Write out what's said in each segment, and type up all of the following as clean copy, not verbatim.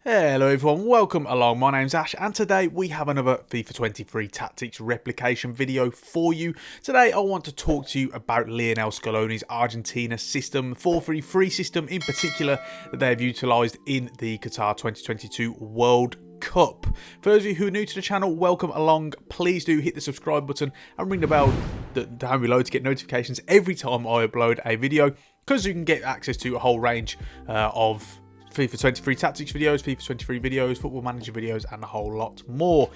Hello everyone, welcome along. My name's Ash and today we have another FIFA 23 Tactics replication video for you. Today I want to talk to you about Lionel Scaloni's Argentina system, 4-3-3 system in particular that they have utilised in the Qatar 2022 World Cup. For those of you who are new to the channel, welcome along. Please do hit the subscribe button and ring the bell down below to get notifications every time I upload a video, because you can get access to a whole range of FIFA 23 Tactics videos, FIFA 23 videos, Football Manager videos, and a whole lot more.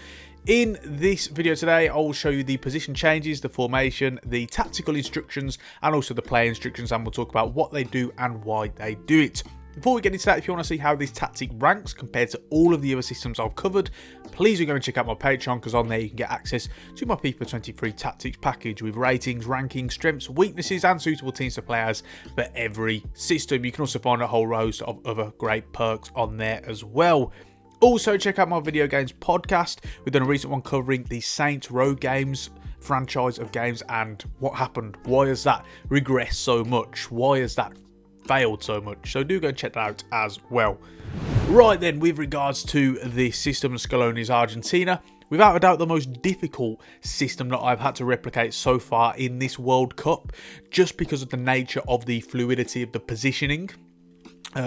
In this video today, I will show you the position changes, the formation, the tactical instructions, and also the play instructions, and we'll talk about what they do and why they do it. Before we get into that, if you want to see how this tactic ranks compared to all of the other systems I've covered, please do go and check out my Patreon, because on there you can get access to my FIFA 23 Tactics package with ratings, rankings, strengths, weaknesses, and suitable teams to play as for every system. You can also find a whole host of other great perks on there as well. Also, check out my video games podcast. We've done a recent one covering the Saints Row games franchise of games and what happened. Why has that regressed so much? Why has that failed so much? So do go and check that out as well. Right then, with regards to the system of Scaloni's Argentina, without a doubt the most difficult system that I've had to replicate so far in this World Cup, just because of the nature of the fluidity of the positioning.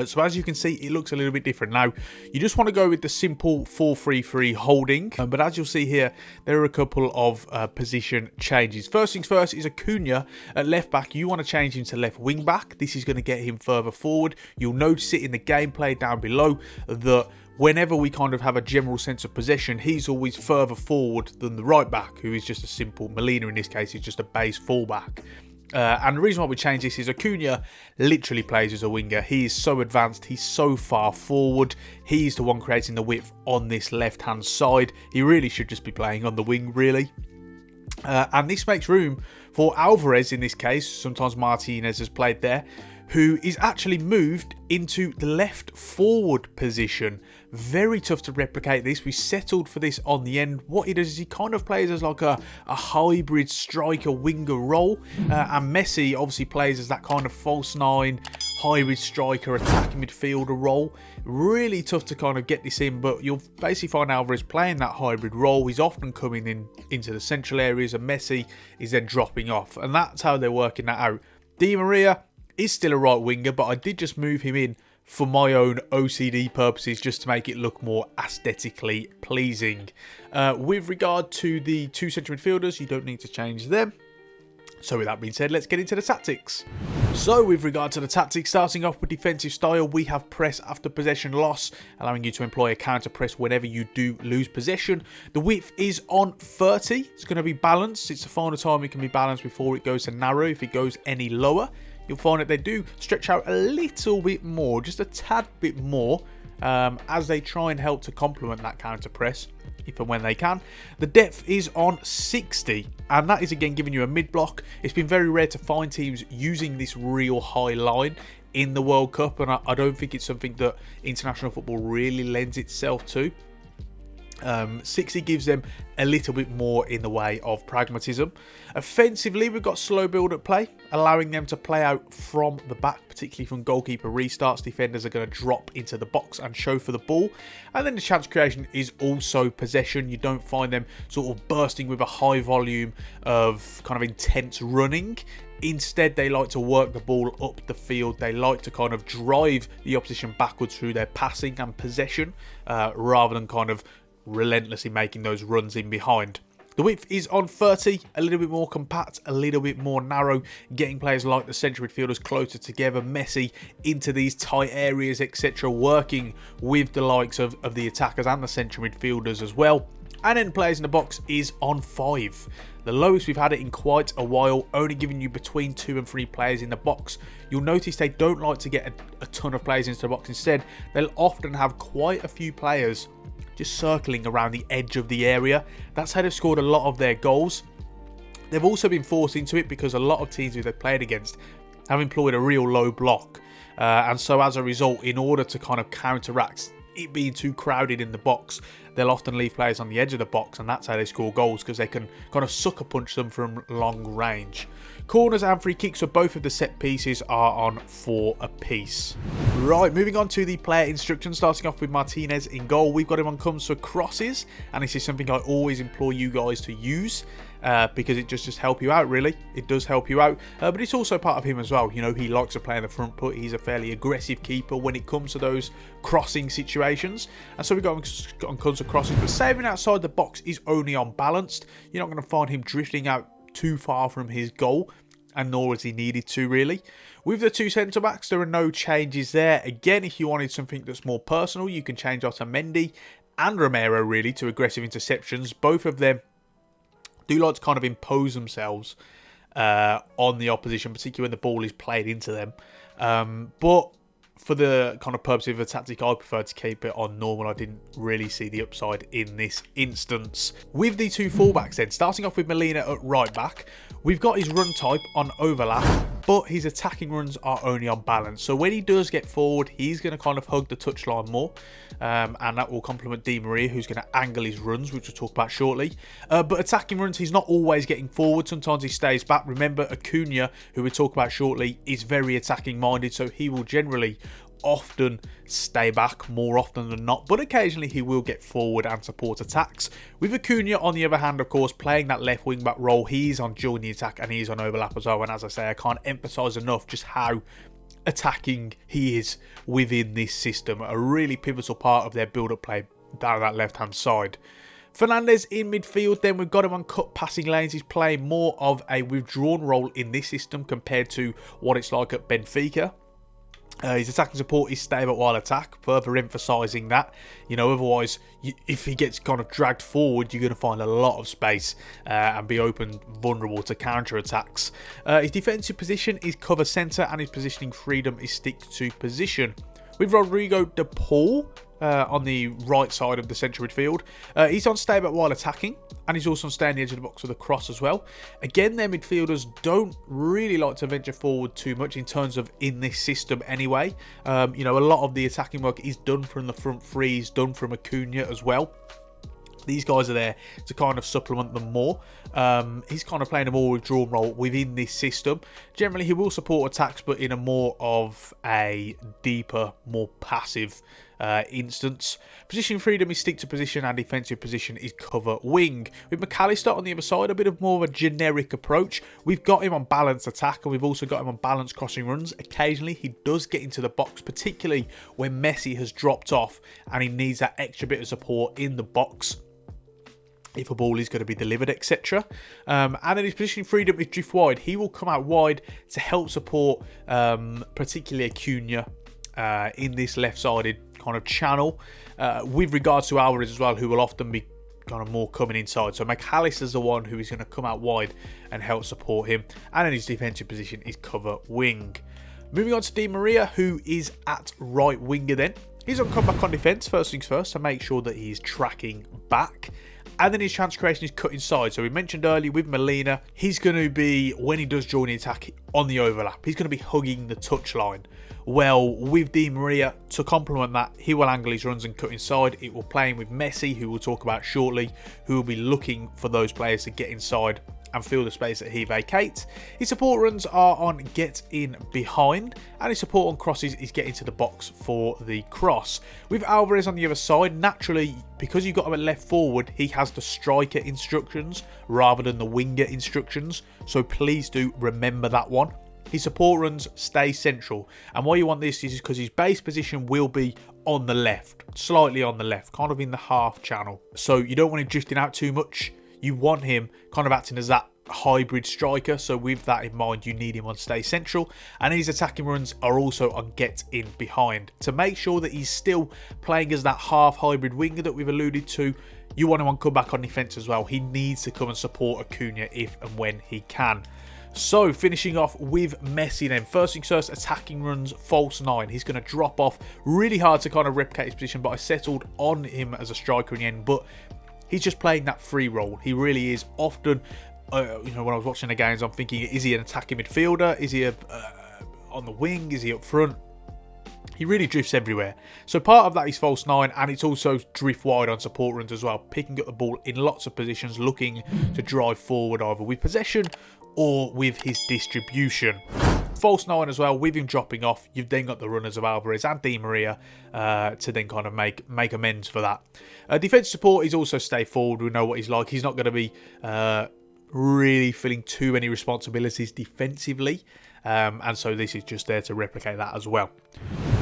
So as you can see, it looks a little bit different. Now, you just want to go with the simple 4-3-3 holding, but as you'll see here, there are a couple of position changes. First things first is Acuna at left back. You want to change him to left wing back. This is going to get him further forward. You'll notice it in the gameplay down below that whenever we kind of have a general sense of possession, he's always further forward than the right back, who is just a simple, Molina in this case, is just a base fullback. And the reason why we change this is Acuna literally plays as a winger. He is so advanced, he's so far forward, he's the one creating the width on this left-hand side. He really should just be playing on the wing, really. And this makes room for Alvarez in this case, sometimes Martinez has played there, who is actually moved into the left forward position. Very tough to replicate this. We settled for this on the end. What he does is he kind of plays as like a hybrid striker winger role. And Messi obviously plays as that kind of false nine, hybrid striker, attacking midfielder role. Really tough to kind of get this in, but you'll basically find Alvarez playing that hybrid role. He's often coming in into the central areas, and Messi is then dropping off. And that's how they're working that out. Di Maria is still a right winger, but I did just move him in for my own OCD purposes, just to make it look more aesthetically pleasing. With regard to the two central midfielders, you don't need to change them. So with that being said, let's get into the tactics. So with regard to the tactics, starting off with defensive style, we have press after possession loss, allowing you to employ a counter press whenever you do lose possession. The width is on 30. It's going to be balanced. It's the final time it can be balanced before it goes to narrow. If it goes any lower, you'll find that they do stretch out a little bit more, just a tad bit more, as they try and help to complement that counter press if and when they can. The depth is on 60, and that is again giving you a mid block. It's been very rare to find teams using this real high line in the World Cup, and I don't think it's something that international football really lends itself to. 60 gives them a little bit more in the way of pragmatism. Offensively, we've got slow build-up play, allowing them to play out from the back, particularly from goalkeeper restarts. Defenders are going to drop into the box and show for the ball. And then the chance creation is also possession. You don't find them sort of bursting with a high volume of kind of intense running. Instead, they like to work the ball up the field. They like to kind of drive the opposition backwards through their passing and possession, rather than kind of relentlessly making those runs in behind. The width is on 30, a little bit more compact, a little bit more narrow, getting players like the central midfielders closer together, Messi into these tight areas, etc., working with the likes of the attackers and the central midfielders as well. And then players in the box is on 5. The lowest we've had it in quite a while, only giving you between 2 and 3 players in the box. You'll notice they don't like to get a ton of players into the box. Instead, they'll often have quite a few players just circling around the edge of the area. That's how they've scored a lot of their goals. They've also been forced into it because a lot of teams who they've played against have employed a real low block. And so as a result, in order to kind of counteract it being too crowded in the box, they'll often leave players on the edge of the box, and that's how they score goals, because they can kind of sucker punch them from long range. Corners and free kicks for both of the set pieces are on 4 apiece. Right, moving on to the player instructions, starting off with Martinez in goal. We've got him on comes for crosses, and this is something I always implore you guys to use. Because it just help you out, really. It does help you out, but it's also part of him as well. You know, he likes to play in the front foot. He's a fairly aggressive keeper when it comes to those crossing situations, and so we got him on comes for crosses. But saving outside the box is only on balanced. You're not going to find him drifting out too far from his goal, and nor is he needed to, really. With the 2 centre backs, there are no changes there. Again, if you wanted something that's more personal, you can change Otamendi and Romero, really, to aggressive interceptions. Both of them do like to kind of impose themselves on the opposition, particularly when the ball is played into them. But for the kind of purpose of the tactic, I prefer to keep it on normal. I didn't really see the upside in this instance. With the 2 fullbacks then, starting off with Molina at right back, we've got his run type on overlap, but his attacking runs are only on balance. So when he does get forward, he's going to kind of hug the touchline more, and that will complement Di Maria, who's going to angle his runs, which we'll talk about shortly. But attacking runs, he's not always getting forward. Sometimes he stays back. Remember, Acuna, who we'll talk about shortly, is very attacking minded, so he will generally often stay back more often than not, but occasionally he will get forward and support attacks. With Acuna, on the other hand, of course, playing that left wing back role, he's on during the attack and he's on overlap as well. And as I say, I can't emphasize enough just how attacking he is within this system. A really pivotal part of their build-up play down that left-hand side. Fernandes in midfield, then we've got him on cut passing lanes. He's playing more of a withdrawn role in this system compared to what it's like at Benfica. His attacking support is stable while attack, further emphasising that. You know, otherwise, if he gets kind of dragged forward, you're going to find a lot of space and be open, vulnerable to counter-attacks. His defensive position is cover centre, and his positioning freedom is stick to position. With Rodrigo de Paul on the right side of the central midfield, he's on stay back while attacking, and he's also on stay on the edge of the box with a cross as well. Again, their midfielders don't really like to venture forward too much in terms of in this system anyway. You know, a lot of the attacking work is done from the front three, is done from Acuna as well. These guys are there to kind of supplement them more. He's kind of playing a more withdrawn role within this system. Generally, he will support attacks, but in a more of a deeper, more passive instance. Position freedom is stick to position, and defensive position is cover wing. With McAllister on the other side, a bit of more of a generic approach. We've got him on balanced attack, and we've also got him on balanced crossing runs. Occasionally, he does get into the box, particularly when Messi has dropped off and he needs that extra bit of support in the box if a ball is going to be delivered, etc. And in his positioning freedom is drift wide. He will come out wide to help support particularly Acuna in this left-sided kind of channel. With regards to Alvarez as well, who will often be kind of more coming inside. So McAllister's the one who is going to come out wide and help support him. And in his defensive position is cover wing. Moving on to Di Maria, who is at right winger then. He's on comeback on defence, first things first, to make sure that he's tracking back. And then his chance creation is cut inside. So we mentioned earlier with Molina, he's going to be, when he does join the attack, on the overlap. He's going to be hugging the touchline. Well, with Di Maria, to complement that, he will angle his runs and cut inside. It will play in with Messi, who we'll talk about shortly, who will be looking for those players to get inside and fill the space that he vacates. His support runs are on get in behind, and his support on crosses is get into the box for the cross. With Alvarez on the other side, naturally, because you've got him at left forward, he has the striker instructions rather than the winger instructions, so please do remember that one. His support runs stay central, and why you want this is because his base position will be on the left, slightly on the left, kind of in the half channel, so you don't want him drifting out too much. You want him kind of acting as that hybrid striker, so with that in mind, you need him on stay central, and his attacking runs are also on get in behind. To make sure that he's still playing as that half hybrid winger that we've alluded to, you want him on comeback on defence as well. He needs to come and support Acuna if and when he can. So finishing off with Messi then. First things first, attacking runs, false 9. He's going to drop off. Really hard to kind of replicate his position, but I settled on him as a striker in the end, but he's just playing that free role. He really is. Often, you know, when I was watching the games, I'm thinking, is he an attacking midfielder? Is he on the wing? Is he up front? he really drifts everywhere. So part of that is false 9, and it's also drift wide on support runs as well, picking up the ball in lots of positions, looking to drive forward either with possession or with his distribution. False 9 as well, with him dropping off, you've then got the runners of Alvarez and Di Maria to then kind of make amends for that. Defensive support is also stay forward. We know what he's like. He's not going to be really feeling too many responsibilities defensively. And so this is just there to replicate that as well.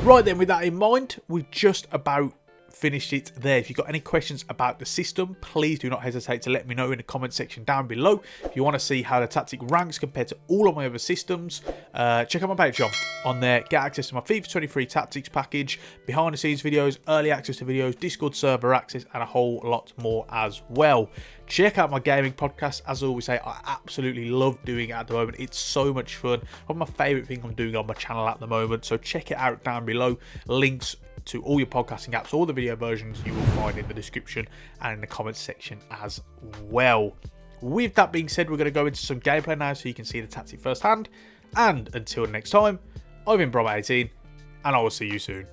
Right then, with that in mind, we've just about finished it there. If you've got any questions about the system, please do not hesitate to let me know in the comment section down below. If you want to see how the tactic ranks compared to all of my other systems, check out my Patreon. On there, get access to my FIFA 23 tactics package, behind the scenes videos, early access to videos, Discord server access, and a whole lot more as well. Check out my gaming podcast. As I always say, I absolutely love doing it at the moment. It's so much fun. One of my favourite thing I'm doing on my channel at the moment. So check it out down below. Links to all your podcasting apps, all the video versions you will find in the description and in the comments section as well. With that being said, we're going to go into some gameplay now so you can see the tactic firsthand. And until next time, I've been Brom18, and I will see you soon.